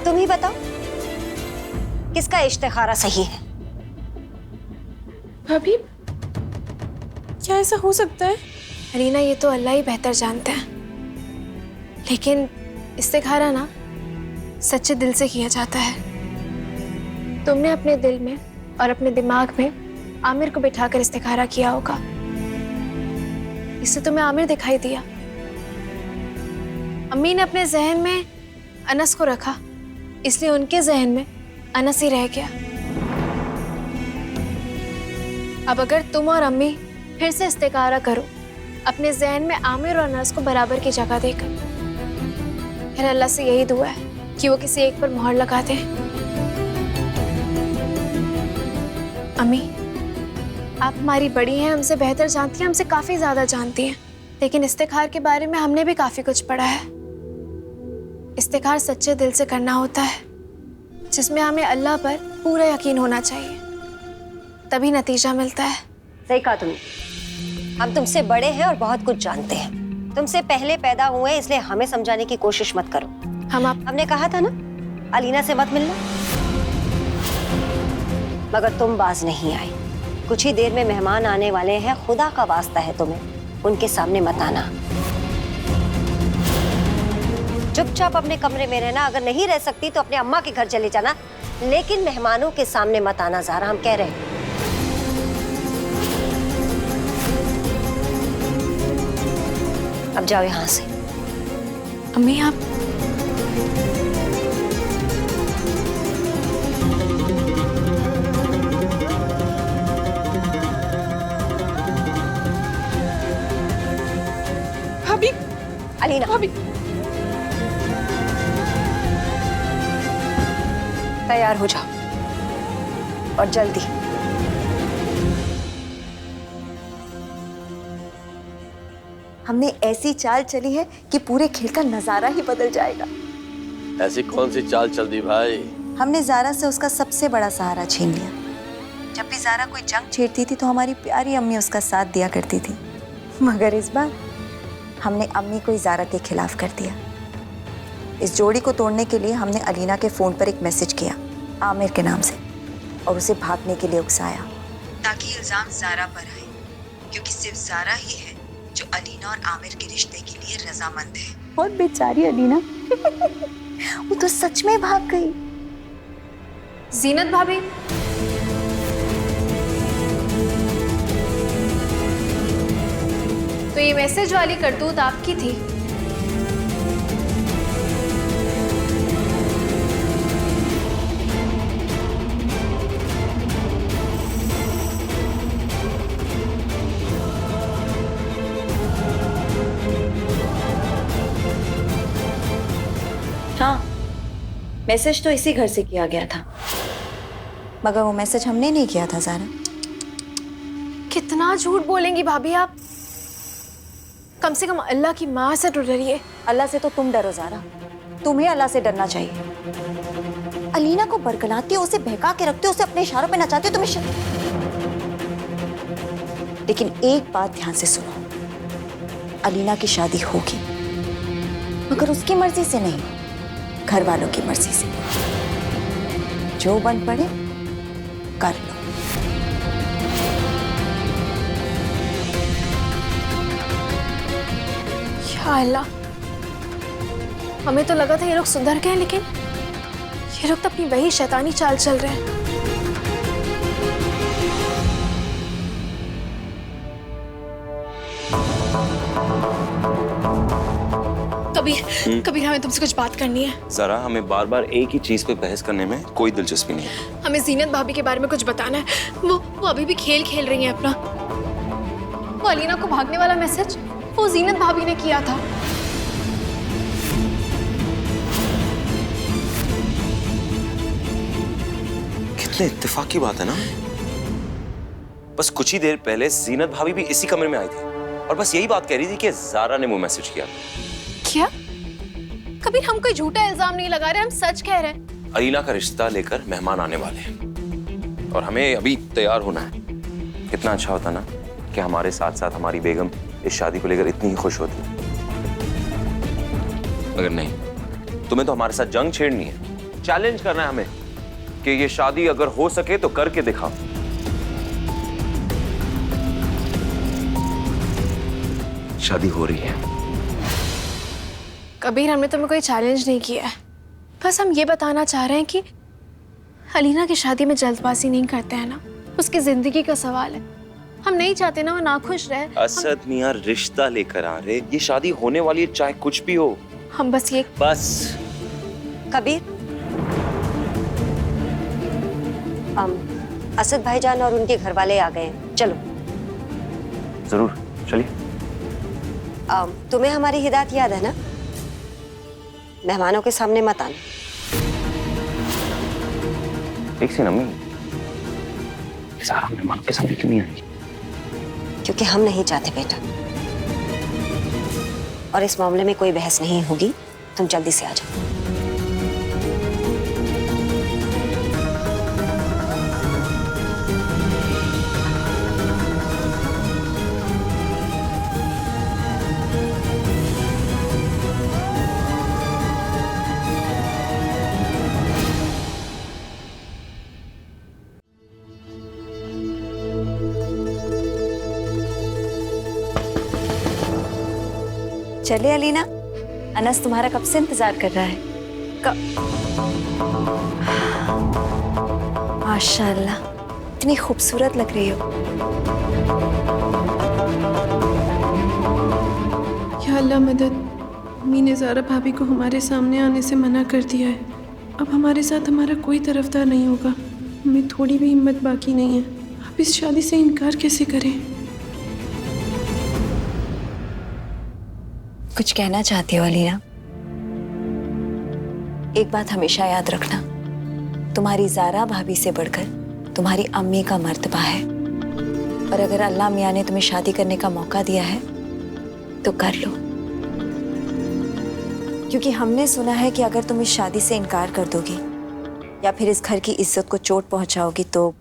अब तुम ही बताओ, किसका इश्तिखारा सही है? भाभी, क्या ऐसा हो सकता है? अरीना, ये तो अल्लाह ही बेहतर जानते हैं, लेकिन इस्तिखारा ना सच्चे दिल से किया जाता है। तुमने अपने दिल में और अपने दिमाग में आमिर को बिठाकर इस्तिखारा किया होगा, इससे तुम्हें आमिर दिखाई दिया। अम्मी ने अपने जहन में अनस को रखा, इसलिए उनके जहन में अनस ही रह गया। अब अगर तुम और अम्मी फिर से इस्तिखारा करो अपने जहन में आमिर और अनस को बराबर की जगह देकर, फिर अल्लाह से यही दुआ है कि वो किसी एक पर मोहर लगा दे। अम्मी, आप हमारी बड़ी हैं, हमसे बेहतर जानती हैं, हमसे काफी ज्यादा जानती हैं, लेकिन इस्तिखार के बारे में हमने भी काफी कुछ पढ़ा है। इस्तिखार सच्चे दिल से करना होता है, जिसमें हमें अल्लाह पर पूरा यकीन होना चाहिए, तभी नतीजा मिलता है। सही कहा तुमने। हम तुमसे बड़े हैं और बहुत कुछ जानते हैं। तुमसे पहले पैदा हुए हैं, इसलिए हमें समझाने की कोशिश मत करो। हमने कहा था ना, अलीना से मत मिलना, मगर तुम बाज नहीं आई। कुछ ही देर में मेहमान आने वाले हैं, खुदा का वास्ता है तुम्हें उनके सामने मत आना। चुपचाप अपने कमरे में रहना, अगर नहीं रह सकती तो अपने अम्मा के घर चले जाना, लेकिन मेहमानों के सामने मत आना ज़ारा, हम कह रहे हैं। अब जाओ यहाँ से। अम्मी, आप भाभी, अलीना, भाभी, तैयार हो जाओ और जल्दी। हमने ऐसी चाल चली है कि पूरे खेल का नजारा ही बदल जाएगा। ऐसी कौन सी चाल चल दी भाई? हमने ज़ारा से उसका सबसे बड़ा सहारा छीन लिया। जब भी ज़ारा कोई जंग छेड़ती थी तो हमारी प्यारी अम्मी उसका साथ दिया करती थी, मगर इस बार हमने अम्मी को ही ज़ारा के खिलाफ कर दिया। इस जोड़ी को तोड़ने के लिए हमने अलीना के फ़ोन पर एक मैसेज किया आमिर के नाम से और उसे भागने के लिए उकसाया, ताकि इल्ज़ाम ज़ारा पर आए, क्योंकि सिर्फ ज़ारा ही है जो अलीना और आमिर के रिश्ते के लिए रजामंद है। बहुत बेचारी अलीना। वो तो सच में भाग गई। जीनत भाभी, तो ये मैसेज वाली करतूत आपकी थी? हाँ, मैसेज तो इसी घर से किया गया था, मगर वो मैसेज हमने नहीं किया था ज़ारा। कितना झूठ बोलेंगी भाभी आप? कम से कम अल्लाह की माँ से तो डरिए। अल्लाह से तो तुम डरो ज़ारा, तुम्हें अल्लाह से डरना चाहिए। अलीना को बरगलाती हो, उसे बहका के रखते हो, उसे अपने इशारों पे नचाते हो, तुम्हें लेकिन एक बात ध्यान से सुनो, अलीना की शादी होगी, मगर उसकी मर्जी से नहीं, घर वालों की मर्जी से। जो बन पड़े कर लो। या अल्लाह, हमें तो लगा था ये लोग सुधर गए, लेकिन ये लोग तो अपनी वही शैतानी चाल चल रहे हैं। कबीर, हमें तुमसे कुछ बात करनी है। ज़ारा, हमें बार बार एक ही चीज पे बहस करने में कोई दिलचस्पी नहीं है। हमें जीनत भाभी के बारे में कुछ बताना है। वो अभी भी खेल खेल रही हैं अपना। वो अलीना को भागने वाला मैसेज वो जीनत भाभी ने किया था। कितने इत्तेफाक की बात है ना। बस कुछ ही देर पहले जीनत भाभी भी इसी कमरे में आई थी और बस यही बात कह रही थी कि ज़ारा ने वो मैसेज किया। क्या? कबीर, हम कोई झूठा इल्जाम नहीं लगा रहे, हम सच कह रहे हैं। अलीना का रिश्ता लेकर मेहमान आने वाले हैं और हमें अभी तैयार होना है। कितना अच्छा होता ना कि हमारे साथ साथ हमारी बेगम इस शादी को लेकर इतनी ही खुश होती। मगर नहीं, तुम्हें तो हमारे साथ जंग छेड़नी है चैलेंज करना है हमें कि ये शादी अगर हो सके तो करके दिखाओ। शादी हो रही है। कबीर, हमने तुम्हें कोई चैलेंज नहीं किया है। बस हम ये बताना चाह रहे हैं कि अलीना की शादी में जल्दबाजी नहीं करते हैं ना, उसकी जिंदगी का सवाल है। हम नहीं चाहते ना वो नाखुश रहे। असद मियां रिश्ता लेकर आ रहे, ये शादी होने वाली है चाहे कुछ भी हो। हम बस ये बस कबीर, असद भाईजान और उनके घर वाले आ गए हैं, चलो। जरूर, चलिए। तुम्हें हमारी हिदायत याद है ना, मेहमानों के सामने मत आना। एक सेकंड अम्मी, ज़ारा मेहमानों के सामने क्यों नहीं आई? क्योंकि हम नहीं चाहते बेटा, और इस मामले में कोई बहस नहीं होगी। तुम जल्दी से आ जाओ। चले अलीना, अनस तुम्हारा कब से इंतजार कर रहा है। माशाल्लाह, इतनी खूबसूरत लग रही हो। या अल्लाह मदद, अम्मी ने ज़ारा भाभी को हमारे सामने आने से मना कर दिया है। अब हमारे साथ हमारा कोई तरफदार नहीं होगा। हमें थोड़ी भी हिम्मत बाकी नहीं है। अब इस शादी से इनकार कैसे करें? कुछ कहना चाहती हो अलीना? एक बात हमेशा याद रखना, तुम्हारी ज़ारा भाभी से बढ़कर तुम्हारी अम्मी का मर्तबा है। और अगर अल्लाह मियाँ ने तुम्हें शादी करने का मौका दिया है तो कर लो, क्योंकि हमने सुना है कि अगर तुम इस शादी से इनकार कर दोगी या फिर इस घर की इज्जत को चोट पहुंचाओगी तो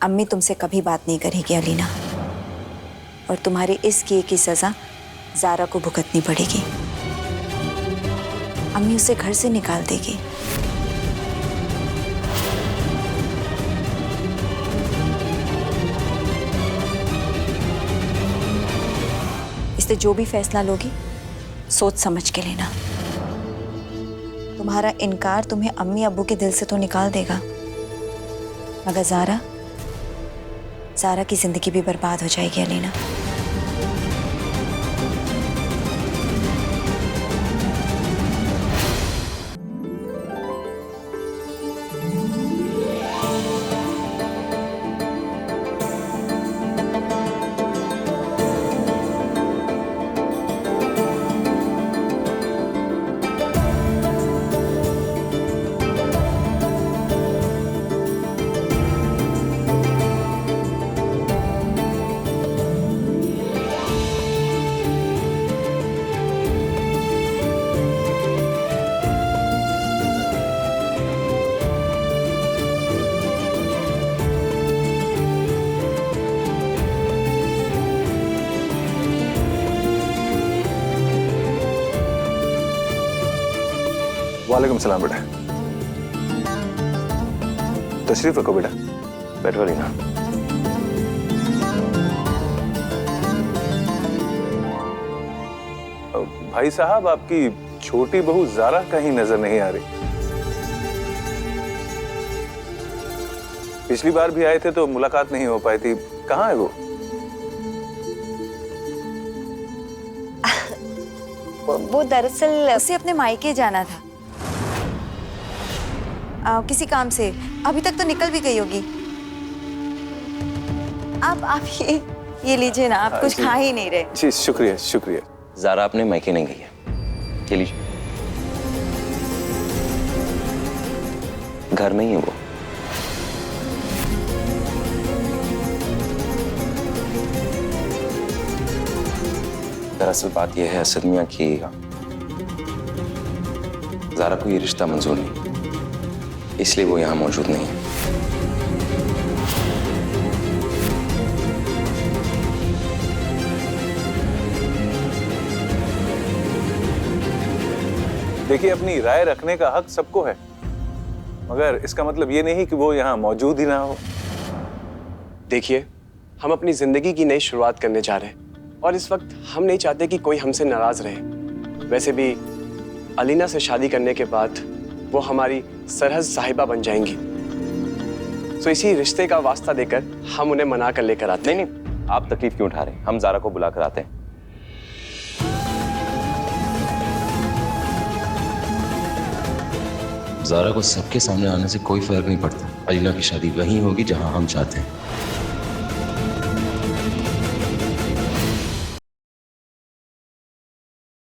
अम्मी तुमसे कभी बात नहीं करेगी अलीना, और तुम्हारे इस किए की सज़ा ज़ारा को भुगतनी पड़ेगी। अम्मी उसे घर से निकाल देगी। इसलिए जो भी फैसला लोगी सोच समझ के लेना। तुम्हारा इनकार तुम्हें अम्मी अब्बू के दिल से तो निकाल देगा, मगर ज़ारा की जिंदगी भी बर्बाद हो जाएगी अलीना। वालेकुम सलाम बेटा। तशरीफ रखो बेटा। बैठो अलीना। भाई साहब, आपकी छोटी बहू ज़ारा कहीं नजर नहीं आ रही। पिछली बार भी आए थे तो मुलाकात नहीं हो पाई थी, कहाँ है वो? वो दरअसल उसे अपने मायके जाना था किसी काम से। अभी तक तो निकल भी गई होगी। आप ये लीजिए ना, आप कुछ खा ही नहीं रहे। जी शुक्रिया शुक्रिया। ज़ारा अपने मायके नहीं गई है, ये लीजिए। घर नहीं है वो। दरअसल बात यह है असद मियां की ज़ारा को ये रिश्ता मंजूर नहीं, इसलिए वो यहाँ मौजूद नहीं है। देखिए, अपनी राय रखने का हक सबको है, मगर इसका मतलब ये नहीं कि वो यहाँ मौजूद ही ना हो। देखिए, हम अपनी जिंदगी की नई शुरुआत करने जा रहे हैं और इस वक्त हम नहीं चाहते कि कोई हमसे नाराज रहे। वैसे भी अलीना से शादी करने के बाद वो हमारी सरहद साहिबा बन जाएंगी, तो इसी रिश्ते का वास्ता देकर हम उन्हें मना कर लेकर आते हैं। नहीं, आप तकलीफ क्यों उठा रहे हैं? हम ज़ारा को बुला कर आते हैं। ज़ारा को सबके सामने आने से कोई फर्क नहीं पड़ता। अलीना की शादी वहीं होगी जहां हम चाहते हैं।